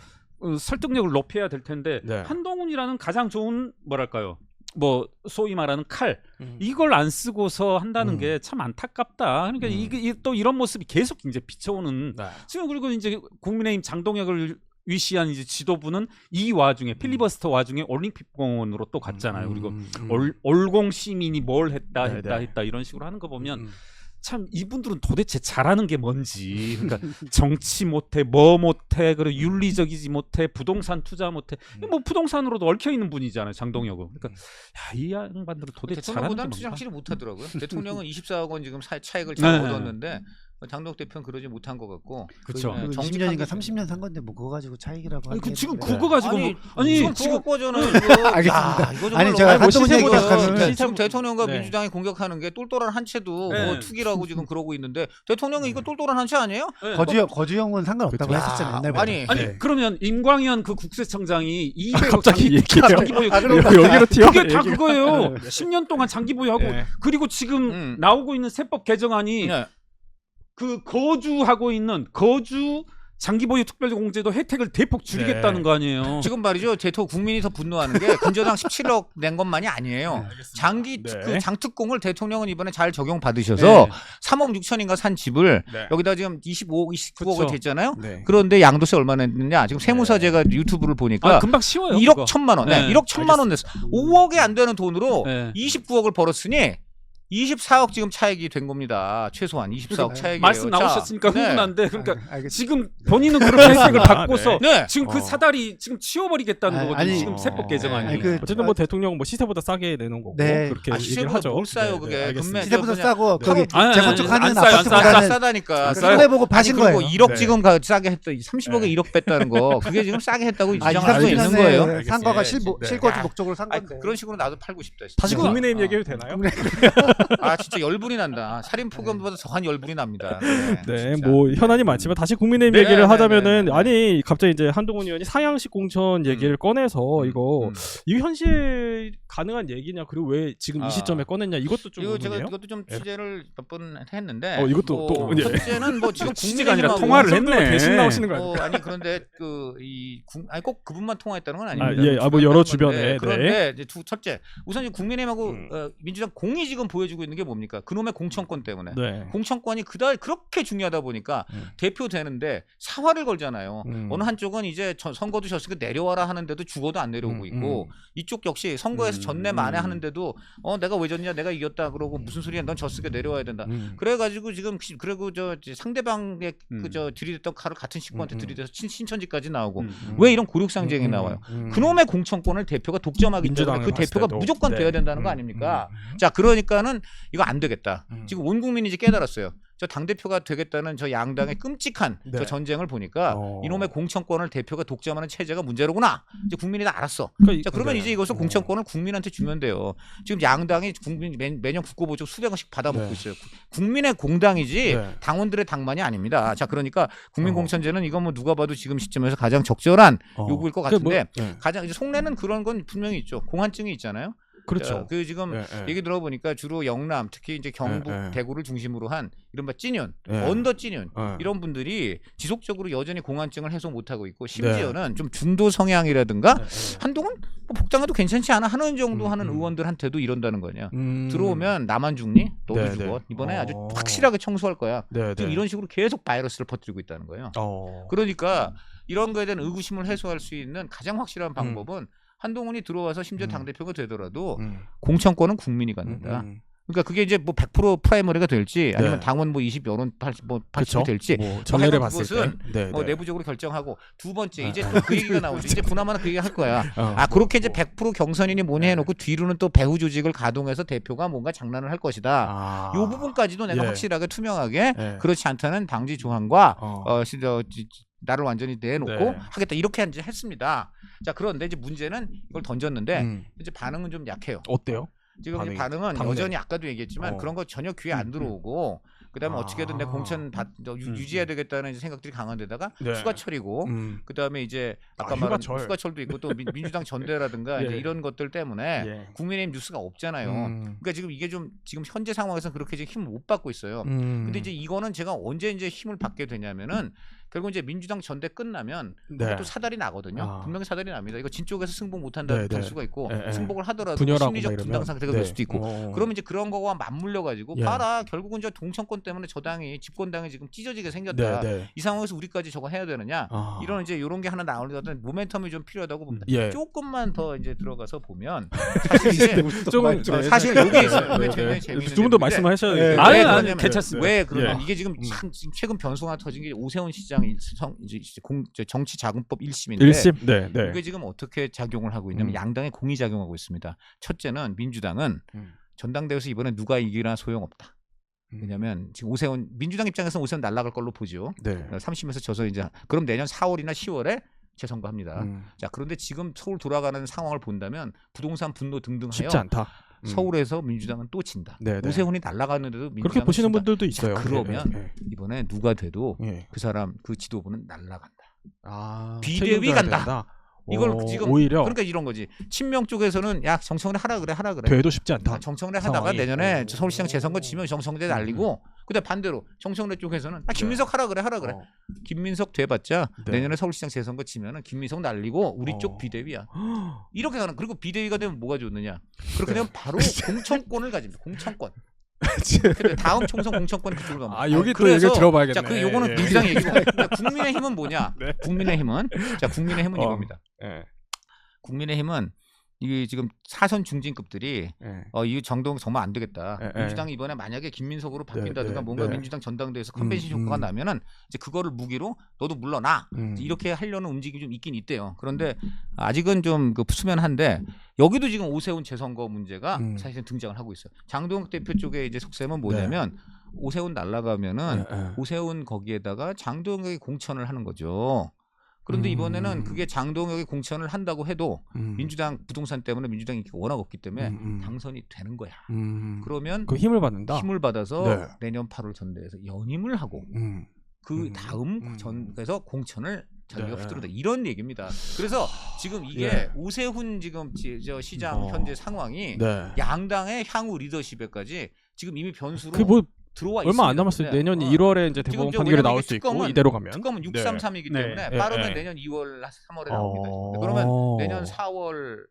설득력을 높여야 될 텐데 한동훈이라는 가장 좋은 뭐랄까요, 뭐 소위 말하는 칼 이걸 안 쓰고서 한다는 게 참 안타깝다. 그러니까 이게 또 이런 모습이 계속 이제 비춰오는 지금. 그리고 이제 국민의힘 장동혁을 위시한 이제 지도부는 이 와중에 필리버스터 와중에 올림픽공원으로 또 갔잖아요. 그리고 올공 시민이 뭘 했다 이런 식으로 하는 거 보면 참 이분들은 도대체 잘하는 게 뭔지. 그러니까 정치 못해, 뭐 못해, 그리고 윤리적이지 못해, 부동산 투자 못해. 뭐 부동산으로도 얽혀 있는 분이잖아요, 장동혁은. 그러니까 이 양반들은 도대체 잘하는 게 뭔가. 투자 확실히 못하더라고요. 대통령은 24억 원 지금 차익을 잘 얻었는데 장동혁 대표는 그러지 못한 것 같고. 그쵸. 네, 그리고 정직한 20년인가 게 30년 산 건데 뭐 그거 가지고 차익이라고 아니, 하긴 지금 했는데. 그거 가지고 지금 지금 거잖아요. 이거. 알겠습니다. 이거 정말로. 아니, 제가 아니, 뭐 한동훈 얘기 시세보다 시작하면 지금 시세- 대통령과 네. 민주당이 공격하는 게 똘똘한 한 채도 네. 뭐 투기라고 지금 그러고 있는데 대통령은 이거 똘똘한 한 채 아니에요? 네. 거주형은 상관없다고 그쵸. 했었잖아요. 옛날부터. 아니, 아니 네. 그러면 임광현 그 국세청장이 200억 갑자기 얘기해요. 장기 보유 여기로 튀어. 그게 다 얘기가. 그거예요. 10년 동안 장기 보유하고 네. 그리고 지금 나오고 있는 세법 개정안이 네. 그 거주하고 있는 거주 장기 보유 특별공제도 혜택을 대폭 줄이겠다는 네. 거 아니에요. 지금 말이죠. 대통령 국민이 더 분노하는 게 근저당 17억 낸 것만이 아니에요. 장기 네. 그 장특공을 대통령은 이번에 잘 적용받으셔서 네. 3억 6천인가 산 집을 네. 여기다 지금 25억, 29억을 그쵸. 됐잖아요. 네. 그런데 양도세 얼마나 냈느냐? 지금 세무사 제가 유튜브를 보니까 금방 쉬워요. 1억 그거. 1천만 원, 네. 1억 1천만 원 냈어. 5억이 안 되는 돈으로 네. 29억을 벌었으니 24억 지금 차익이 된 겁니다. 최소한 24억 차익이에요. 말씀 자, 나오셨으니까 네. 흥분한데 그러니까 알겠습니다. 지금 본인은 그렇게 혜택을 받고서 네. 지금 그 사다리 지금 치워버리겠다는 아니, 거거든요. 아니, 지금 세법 개정안이. 아니, 그- 어쨌든 뭐 대통령은 뭐 시세보다 싸게 내는 거고 네. 그렇게 아, 얘기를 시세보다 하죠. 뭘 싸요, 네, 그게. 네, 알겠습니다. 금매- 시세보다 그냥 싸고 거기 아니, 재건축하는 안 싸요, 안 싸요, 안 아파트보다는 싸다니까. 그 손해 보고 아니 파신 그리고 거예요. 1억 네. 지금 싸게 했다. 30억에 네. 1억 뺐다는 거. 그게 지금 싸게 했다고 아, 주장할 수 있는 23년에 거예요. 산 거가 네. 실거주 야, 목적으로 산 아, 건데. 그런 식으로 나도 팔고 싶다. 진짜. 다시 국민의힘 얘기해도 되나요? 아 진짜 열불이 난다. 살인 폭염보다 더한 열불이 납니다. 네, 진짜. 뭐 현안이 많지만 다시 국민의힘 네, 얘기를 네, 하자면은 네, 네. 아니 갑자기 이제 한동훈 의원이 상향식 공천 얘기를 꺼내서 이거 이거 현실 가능한 얘기냐 그리고 왜 지금 이 아. 시점에 꺼냈냐 이것도 좀 이거 제가 의문이에요. 이것도 좀 취재를 몇 번 했는데 이것도 뭐 또, 예. 첫째는 뭐 지금 취재가 아니라 국민의힘하고 통화를 이 정도면 했네. 대신 나오시는 거 아니에요? 아니 그런데 아니 꼭 그분만 통화했다는 건 아닙니다. 예. 뭐 여러 주변에, 네. 그런데 이제 첫째 우선 이제 국민의힘하고 민주당 공이 지금 보여주고 있는 게 뭡니까? 그놈의 공천권 때문에. 네. 공천권이 그렇게 중요하다 보니까 대표 되는데 사활을 걸잖아요. 어느 한쪽은 이제 선거도 졌으니까 내려와라 하는데도 죽어도 안 내려오고 있고 이쪽 역시 선거에서 졌네 만에 하는데도 내가 왜 졌냐 내가 이겼다 그러고 무슨 소리야 넌 졌으니까 내려와야 된다. 그래가지고 지금 그리고 저 상대방의 그저 들이댔던 칼을 같은 식구한테 들이대서 신천지까지 나오고 왜 이런 고륙상쟁이 나와요? 그놈의 공천권을 대표가 독점하기 때문에 그 봤을 대표가 때도. 무조건 네. 돼야 된다는 거 아닙니까? 자 그러니까는 이거 안 되겠다. 지금 온 국민이 이제 깨달았어요. 저 당대표가 되겠다는 저 양당의 끔찍한 네. 저 전쟁을 보니까 이놈의 공천권을 대표가 독점하는 체제가 문제로구나. 이제 국민이 다 알았어. 자 그러면 네. 이제 이것을 공천권을 국민한테 주면 돼요. 지금 양당이 국민 매년 국고보조 수백 원씩 받아먹고 네. 있어요. 국민의 공당이지 네. 당원들의 당만이 아닙니다. 자 그러니까 국민공천제는 이건 뭐 누가 봐도 지금 시점에서 가장 적절한 요구일 것 같은데 가장 이제 속내는 그런 건 분명히 있죠. 공한증이 있잖아요. 그렇죠. 그 지금 얘기 들어보니까 주로 영남 특히 이제 경북 대구를 중심으로 한 이른바 찐윤, 언더 찐윤 이런 분들이 지속적으로 여전히 공안증을 해소 못하고 있고 심지어는 좀 중도 성향이라든가 한동안 뭐 복당해도 괜찮지 않아 하는 정도 하는 의원들한테도 이런다는 거냐. 들어오면 나만 죽니? 너도 죽어. 이번에 아주 확실하게 청소할 거야. 지금 이런 식으로 계속 바이러스를 퍼뜨리고 있다는 거예요. 그러니까 이런 거에 대한 의구심을 해소할 수 있는 가장 확실한 방법은 한동훈이 들어와서 심지어 당대표가 되더라도 공천권은 국민이 갖는다. 그러니까 그게 이제 뭐 100% 프라이머리가 될지 아니면 당원 뭐 20 여론 80이 될지 뭐 전례를 봤을 그것은 때 내부적으로 결정하고 두 번째 이제 또 그 얘기가 나오죠. 이제 보나마나 그 얘기 할 거야. 그렇게 이제 100% 경선이니 뭐니 해놓고 뒤로는 또 배후 조직을 가동해서 대표가 뭔가 장난을 할 것이다. 이 부분까지도 내가 확실하게 투명하게 그렇지 않다는 당지 조항과 나를 완전히 내놓고 하겠다 이렇게 이제 했습니다. 자 그런데 이제 문제는 이걸 던졌는데 이제 반응은 좀 약해요. 어때요? 지금 반응은 여전히 아까도 얘기했지만 그런 거 전혀 귀에 안 들어오고 그다음에 어떻게든 내 공천 유지해야 되겠다는 생각들이 강한데다가 휴가철이고 그다음에 이제 아까 말한 휴가철도 있고 또 민주당 전대라든가 이제 이런 것들 때문에 국민의힘 뉴스가 없잖아요. 그러니까 지금 이게 좀 지금 현재 상황에서 그렇게 지금 힘을 못 받고 있어요. 근데 이제 이거는 제가 언제 이제 힘을 받게 되냐면은 결국 이제 민주당 전대 끝나면 또 사달이 나거든요. 분명히 사달이 납니다. 이거 진 쪽에서 승복 못한다 할 수가 있고 승복을 하더라도 심리적 분당 상태가 될 수도 있고 그러면 이제 그런 거와 맞물려 가지고 봐라 결국은 저 동천권 때문에 저 당이 집권당이 지금 찢어지게 생겼다. 이 상황에서 우리까지 저거 해야 되느냐? 이런 이제 이런 게 하나 나오려면 모멘텀이 좀 필요하다고 봅니다. 조금만 더 이제 들어가서 보면 사실 여기 있어요. 굉장히 재밌는 두 분도 말씀하셔야 돼요. 아니 괜찮습니다. 왜 그러면 이게 지금 최근 변수가 터진 게 오세훈 시장 이제 정치자금법 1심인데 1심? 이게 지금 어떻게 작용을 하고 있냐면 양당의 공이 작용하고 있습니다. 첫째는 민주당은 전당대회에서 이번에 누가 이기나 소용없다. 왜냐하면 지금 오세훈 민주당 입장에서는 오세훈 날아갈 걸로 보죠. 네. 3심에서 져서 이제 그럼 내년 4월이나 10월에 재선거합니다. 자 그런데 지금 서울 돌아가는 상황을 본다면 부동산 분노 등등 하여 쉽지 않다. 서울에서 민주당은 또 진다. 네네. 오세훈이 날아가는데도 민주당은 그렇게 보시는 진다. 분들도 있어요. 자, 그러면 네. 이번에 누가 돼도 네. 그 사람 그 지도부는 날아간다. 아, 비대위 책임져야 간다. 된다. 이걸 지금 오히려 그러니까 이런 거지. 친명 쪽에서는 야 정청래 하라 그래. 돼도 쉽지 않다. 정청래 하다가 상황이. 내년에 서울시장 재선거 치면 정청래 날리고 근데 반대로 정청래 쪽에서는 김민석 하라 그래. 김민석 돼봤자 네. 내년에 서울시장 재선거 치면은 김민석 날리고 우리 쪽 비대위야. 이렇게 가는. 그리고 비대위가 되면 뭐가 좋느냐? 그렇게 되면 바로 공천권을 가집니다. 공천권. 근데 다음 총선 공천권 그쪽으로 갑니다. 아 여기 또 그래서 얘기 들어봐야겠네. 자, 그 요거는 예. 민주당 얘기고 국민의힘은 뭐냐? 네. 국민의힘은 이겁니다. 예. 국민의힘은 이게 지금 사선 중진급들이 예. 이 정동 정말 안 되겠다. 예, 민주당이 이번에 만약에 김민석으로 바뀐다든가 네, 뭔가 네. 민주당 전당대회에서 컨벤션 효과가 나면은 이제 그거를 무기로 너도 물러나 이렇게 하려는 움직임이 좀 있긴 있대요. 그런데 아직은 좀 그 수면한데 여기도 지금 오세훈 재선거 문제가 사실은 등장을 하고 있어요. 장동혁 대표 쪽에 이제 속셈은 뭐냐면 오세훈 날라가면은 오세훈 거기에다가 장동혁이 공천을 하는 거죠. 그런데 이번에는 그게 장동혁이 공천을 한다고 해도 민주당 부동산 때문에 민주당 인기가 워낙 없기 때문에 당선이 되는 거야. 그러면 그 힘을 받는다. 힘을 받아서 네. 내년 8월 전대에서 연임을 하고 그 다음 전에서 공천을 자기가 네. 휘두른다 이런 얘기입니다. 그래서 지금 이게 예. 오세훈 지금 저 시장 현재 상황이 네. 양당의 향후 리더십에까지 지금 이미 변수로 그 뭐 들어와 얼마 있습니다. 안 남았어요. 네. 내년 1월에 이제 대법원 지금 판결이 나올 이게 수 있고 특검은- 이대로 가면. 특검은 633이기 네. 때문에 네. 빠르면 네. 내년 2월 3월에 나옵니다. 그러면 내년 4월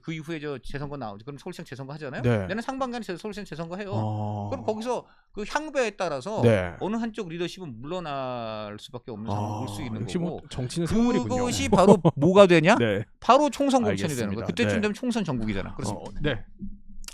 그 이후에 저 재선거 나오죠. 그럼 서울시장 재선거 하잖아요. 네. 내년 상반기에 서울시장 재선거 해요. 그럼 거기서 그 향배에 따라서 네. 어느 한쪽 리더십은 물러날 수밖에 없는 상황이 올 수 있는 역시 거고. 뭐 정치는 생물이군요. 그것이 바로 뭐가 되냐? 네. 바로 총선 공천이 되는 알겠습니다. 거예요. 그때쯤 네. 되면 총선 전국이잖아. 그래서 네.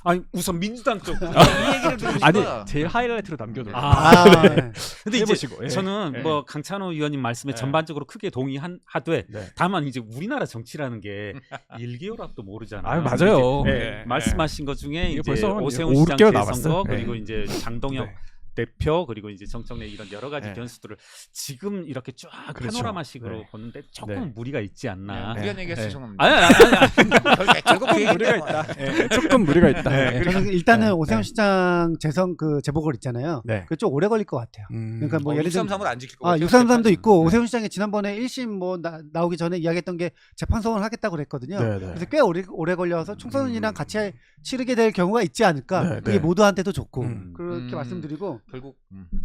아니 우선 민주당 쪽. 이 얘기를 들으니까 아니 제일 하이라이트로 남겨둬요. 네. 근데 이제 해보시고, 예. 저는 예. 뭐 강찬호 의원님 말씀에 예. 전반적으로 크게 동의하되 네. 다만 이제 우리나라 정치라는 게 1개월 앞도 모르잖아요. 아 맞아요. 이제, 네. 말씀하신 것 중에 이게 이제 벌써 한 오세훈 5, 시장 6개월 재선거 남았어요. 그리고 네. 이제 장동혁 네. 대표 그리고 이제 정청래 이런 여러 가지 네. 변수들을 지금 이렇게 쫙 그렇죠. 파노라마식으로 네. 보는데 조금 네. 무리가 있지 않나. 무리한 얘기해서 네. 죄송합니다. 아니. 결국 그 무리가 얘기가 있다. 네. 조금 무리가 있다. 네. 저는 일단은 네. 오세훈 네. 시장 재선 그 재보궐 있잖아요. 네. 그 좀 오래 걸릴 것 같아요. 그러니까 뭐 예를 들면 633을 안 지킬 것 같아요. 633도 있고 네. 오세훈 시장이 지난번에 1심 뭐 나오기 전에 이야기했던 게 재판 소원을 하겠다고 그랬거든요. 네, 네. 그래서 꽤 오래 걸려서 총선이랑 같이 치르게 될 경우가 있지 않을까. 네, 그게 네. 모두한테도 좋고 그렇게 음. 말씀드리고 결국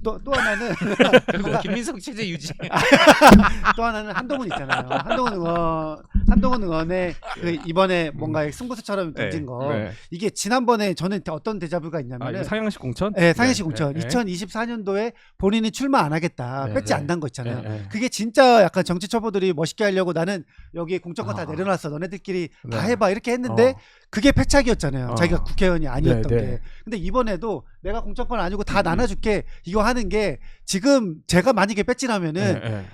또 하나는 결국 김민석 체제 유지. 또 하나는 한동훈 있잖아요. 한동훈 의원의 그 이번에 뭔가 승부수처럼 던진 거 네. 이게 지난번에 저는 어떤 데자뷰가 아, 있냐면은 이거 상향식 공천? 네, 상해시 공천. 네. 2024년도에 본인이 출마 안 하겠다. 네, 배지 네. 안 단 거 있잖아요. 네, 네. 그게 진짜 약간 정치 초보들이 멋있게 하려고 나는 여기 공천권 다 아. 내려놨어. 너네들끼리 다 네. 해봐. 이렇게 했는데 그게 패착이었잖아요. 어. 자기가 국회의원이 아니었던 네, 네. 게. 근데 이번에도 내가 공천권 아니고 다 나눠줄게. 이거 하는 게 지금 제가 만약에 배지라면은 네, 네.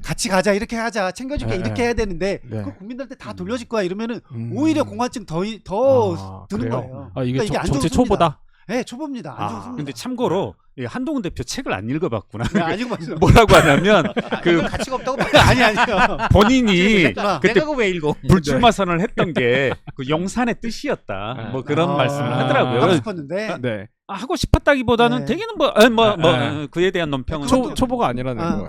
같이 가자. 이렇게 하자. 챙겨줄게. 네, 이렇게 네. 해야 되는데 네. 그 국민들한테 다 돌려줄 거야. 이러면은 음. 오히려 공화증 더 드는 그래요? 거예요. 아, 이게 그러니까 안 정치 좋습니다. 초보다. 네, 초보입니다. 안 아. 좋습니다. 근데 참고로 이 한동훈 대표 책을 안 읽어봤구나. 네, 아니고 맞아요. 뭐라고 하냐면 그 가치가 없다고 봐. 아니요. 본인이 그랬구나. 그때 내가 그거 왜 읽어? 불출마 선언을 했던 게 그 용산의 뜻이었다. 뭐 그런 아. 말씀을 하고 하더라고요. 싶었는데 네. 하고 싶었다기보다는 네. 대개는 그에 대한 논평은 초보가 아니라는 거.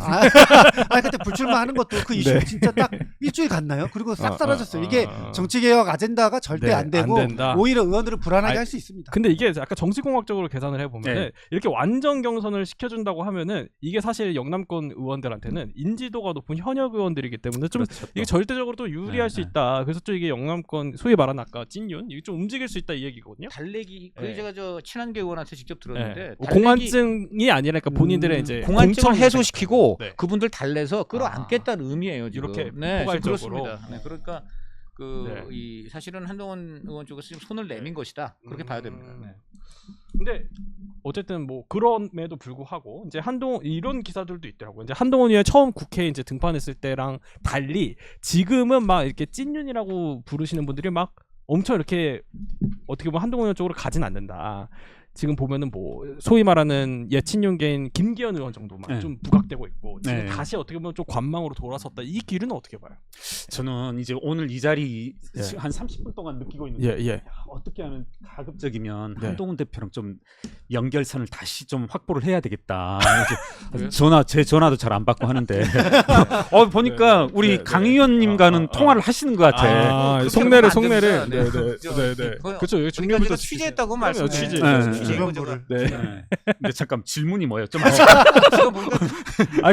그때 불출마하는 것도 그 이슈 네. 진짜 딱 일주일 갔나요? 그리고 싹 아, 사라졌어요. 아, 이게 아. 정치개혁 아젠다가 절대 네, 안 되고 안 된다. 오히려 의원들을 불안하게 아니, 할 수 있습니다. 근데 이게 약간 정치공학적으로 계산을 해보면 네. 이렇게 완전 경선을 시켜준다고 하면은 이게 사실 영남권 의원들한테는 인지도가 높은 현역 의원들이기 때문에 좀 그렇죠. 이게 절대적으로 또 유리할 수 있다. 그래서 또 이게 영남권 소위 말하는 아까 찐윤 이게 좀 움직일 수 있다 이 얘기거든요. 달래기 그 네. 제가 저 친한계 의원한테 직접 들었는데 네. 달래기- 공안증이 아니라 그러니까 본인들의 이제 공안증을 공천을 해소시키고 네. 그분들 달래서 끌어안겠다는 의미예요. 지금. 이렇게 네, 지금 포괄적으로. 그렇습니다. 네, 그러니까 이 사실은 한동훈 의원 쪽에서 좀 손을 내민 것이다. 그렇게 봐야 됩니다. 네. 근데 어쨌든 뭐 그럼에도 불구하고 이제 이런 기사들도 있더라고요. 이제 한동훈 의원이 처음 국회에 이제 등판했을 때랑 달리 지금은 막 이렇게 찐윤이라고 부르시는 분들이 막 엄청 이렇게 어떻게 보면 한동훈 의원 쪽으로 가진 않는다. 지금 보면은 뭐 소위 말하는 친윤계인 김기현 의원 정도만 네. 좀 부각되고 있고 지금 네. 다시 어떻게 보면 좀 관망으로 돌아섰다. 이 길은 어떻게 봐요? 저는 이제 오늘 이 자리 예. 한 30분 동안 느끼고 있는데 예. 어떻게 하면 가급적이면 네. 한동훈 대표랑 좀 연결선을 다시 좀 확보를 해야 되겠다. 그래요? 제 전화도 잘 안 받고 하는데 보니까 우리 네. 강 의원님과는 통화를 하시는 것 같아. 아, 그렇게 속내를 하면 안 됩니다. 네네. 그렇죠. 우리가 중요부터 취재했다고 그럼요, 말씀해. 취재. 네. 취재거를. 네. 네. 근데 잠깐 질문이 뭐였죠? 지금 보니까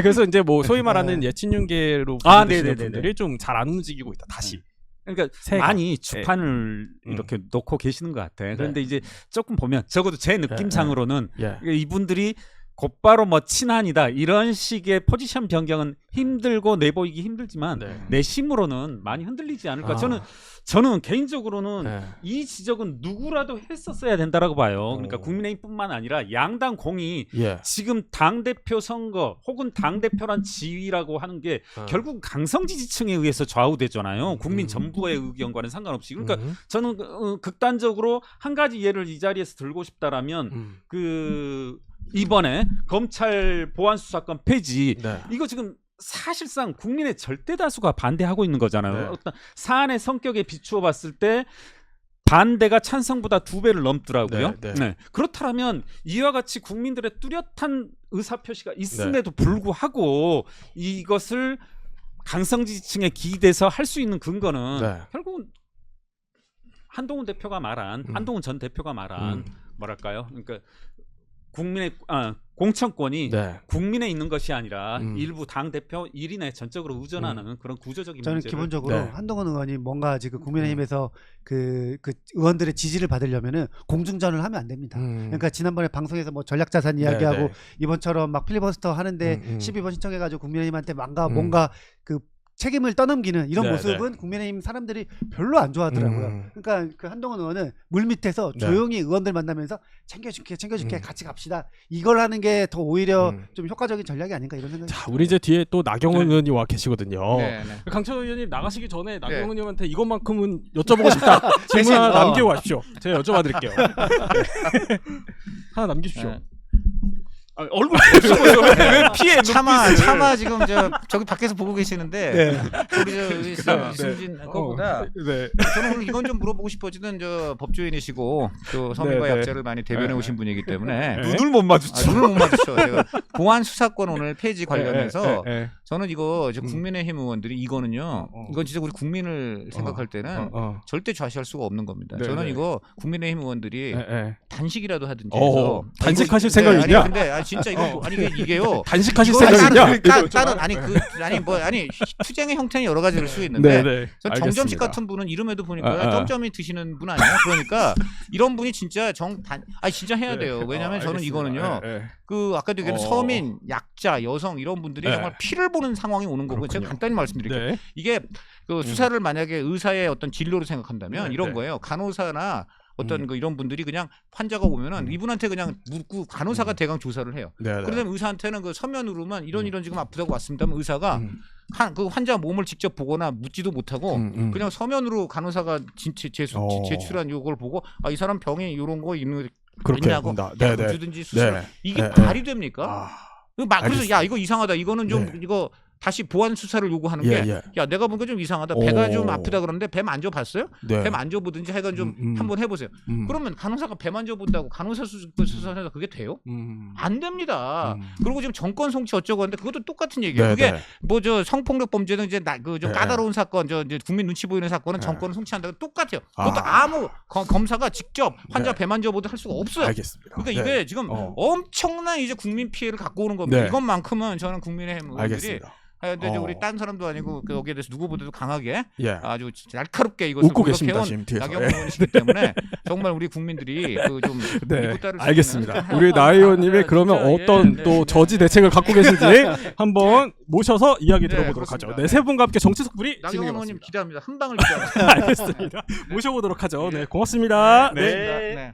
그래서 이제 뭐 소위 말하는 친윤계로 아, 분들이시는 네네네네. 분들이 좀 잘 안 움직이고 있다. 다시. 그러니까 새가. 많이 주판을 이렇게 놓고 계시는 것 같아. 그런데 이제 조금 보면 적어도 제 느낌상으로는 예. 이분들이 곧바로 뭐 친한이다 이런 식의 포지션 변경은 힘들고 내보이기 힘들지만 네. 내심으로는 많이 흔들리지 않을까. 아. 저는 개인적으로는 네. 이 지적은 누구라도 했었어야 된다라고 봐요. 그러니까 국민의힘뿐만 아니라 양당 공이 예. 지금 당 대표 선거 혹은 당 대표란 지위라고 하는 게 결국 강성 지지층에 의해서 좌우되잖아요. 국민 전부의 의견과는 상관없이. 그러니까 저는 극단적으로 한 가지 예를 이 자리에서 들고 싶다라면 이번에 검찰 보안 수사권 폐지 네. 이거 지금 사실상 국민의 절대 다수가 반대하고 있는 거잖아요. 네. 어떤 사안의 성격에 비추어 봤을 때 반대가 찬성보다 2배를 넘더라고요. 네. 그렇다면 이와 같이 국민들의 뚜렷한 의사표시가 있음에도 불구하고 이것을 강성 지지층에 기대서 할 수 있는 근거는 결국은 한동훈 대표가 말한 한동훈 전 대표가 말한 뭐랄까요? 그러니까 공천권이 국민에 있는 것이 아니라 일부 당 대표 1인에 전적으로 의존하는 그런 구조적인 저는 문제를 기본적으로 한동훈 의원이 뭔가 지금 국민의힘에서 그 의원들의 지지를 받으려면은 공중전을 하면 안 됩니다. 그러니까 지난번에 방송에서 뭐 전략자산 이야기하고 이번처럼 막 필리버스터 하는데 12번 신청해가지고 국민의힘한테 뭔가 그 책임을 떠넘기는 이런 모습은 국민의힘 사람들이 별로 안 좋아하더라고요. 그러니까 그 한동훈 의원은 물밑에서 조용히 의원들 만나면서 챙겨줄게 같이 갑시다. 이걸 하는 게 더 오히려 좀 효과적인 전략이 아닌가 이런 생각이 자, 우리 이제 뒤에 또 나경원 의원이 와 계시거든요. 네. 강찬호 의원님 나가시기 전에 나경원 의원한테 이것만큼은 여쭤보고 싶다. 질문 하나 남기고 가십시오. 제가 여쭤봐드릴게요. 하나 남기십시오. 얼굴 왜 피해? 차마 지금 저기 밖에서 보고 계시는데 우리 승진 거보다 저는 오늘 이건 좀 물어보고 싶어지는 법조인이시고 또 서민과 약자를 많이 대변해 오신 분이기 때문에 눈을 못 마주쳐. 눈을 못 마주쳐. 제가 보안 수사권 오늘 폐지 관련해서 저는 이거 국민의힘 의원들이 이건 진짜 우리 국민을 생각할 때는 절대 좌시할 수가 없는 겁니다. 저는 이거 국민의힘 의원들이 단식이라도 하든지 해서 단식하실 생각이냐? 근데 진짜 이거 이게요. 단식하실 생각이냐? 다른 투쟁의 형태는 여러 가지일 수 있는데 전 정점식 같은 분은 이름에도 보니까 점점이 드시는 분 아니에요? 그러니까 이런 분이 진짜 진짜 해야 돼요. 왜냐하면 저는 이거는요. 그 아까도 얘기한 서민, 약자, 여성 이런 분들이 정말 피를 보는 상황이 오는 거고 제가 간단히 말씀드릴게요. 이게 그 수사를 만약에 의사의 어떤 진로로 생각한다면 이런 거예요. 간호사나 어떤 이런 분들이 그냥 환자가 오면은 이분한테 그냥 묻고 간호사가 대강 조사를 해요. 그러면 의사한테는 그 서면으로만 이런 지금 아프다고 왔습니다면 의사가 그 환자 몸을 직접 보거나 묻지도 못하고 그냥 서면으로 간호사가 제출한 요걸 보고 이 사람 병이 이런 거 있는 거 있냐고 주든지 수술 이게 말이 됩니까? 그래서 이거 이상하다. 이거는 좀 이거 다시 보안 수사를 요구하는 게 내가 보니까 좀 이상하다. 배가 좀 아프다 그러는데 배 만져봤어요? 배 만져보든지 하여간 좀 한번 해보세요. 그러면 간호사가 배 만져본다고 간호사 수사해서 그게 돼요? 안 됩니다. 그리고 지금 정권 송치 어쩌고 하는데 그것도 똑같은 얘기예요. 그게 뭐 성폭력 범죄는 이제 좀 까다로운 사건, 이제 국민 눈치 보이는 사건은 정권을 송치한다고 똑같아요. 그것도 아무 검사가 직접 환자 배 만져보도 할 수가 없어요. 알겠습니다. 그러니까 이게 지금 엄청난 이제 국민 피해를 갖고 오는 겁니다. 이것만큼은 저는 국민의힘 의원들이 근데 이제 우리 딴 사람도 아니고 여기에 대해서 누구보다도 강하게 아주 날카롭게 이것을 웃고 계십니다. 지금 뒤에서. 나경원 의원이시기 때문에 정말 우리 국민들이 좀 알겠습니다. 우리 나 의원님이 그러면 어떤 또 저지 대책을 갖고 계신지 한번 모셔서 이야기 들어보도록 하죠. 세 분과 함께 정치석 불이 나경원 의원님 기대합니다. 한 방을 기대합니다. 알겠습니다. 모셔보도록 하죠. 고맙습니다. 네.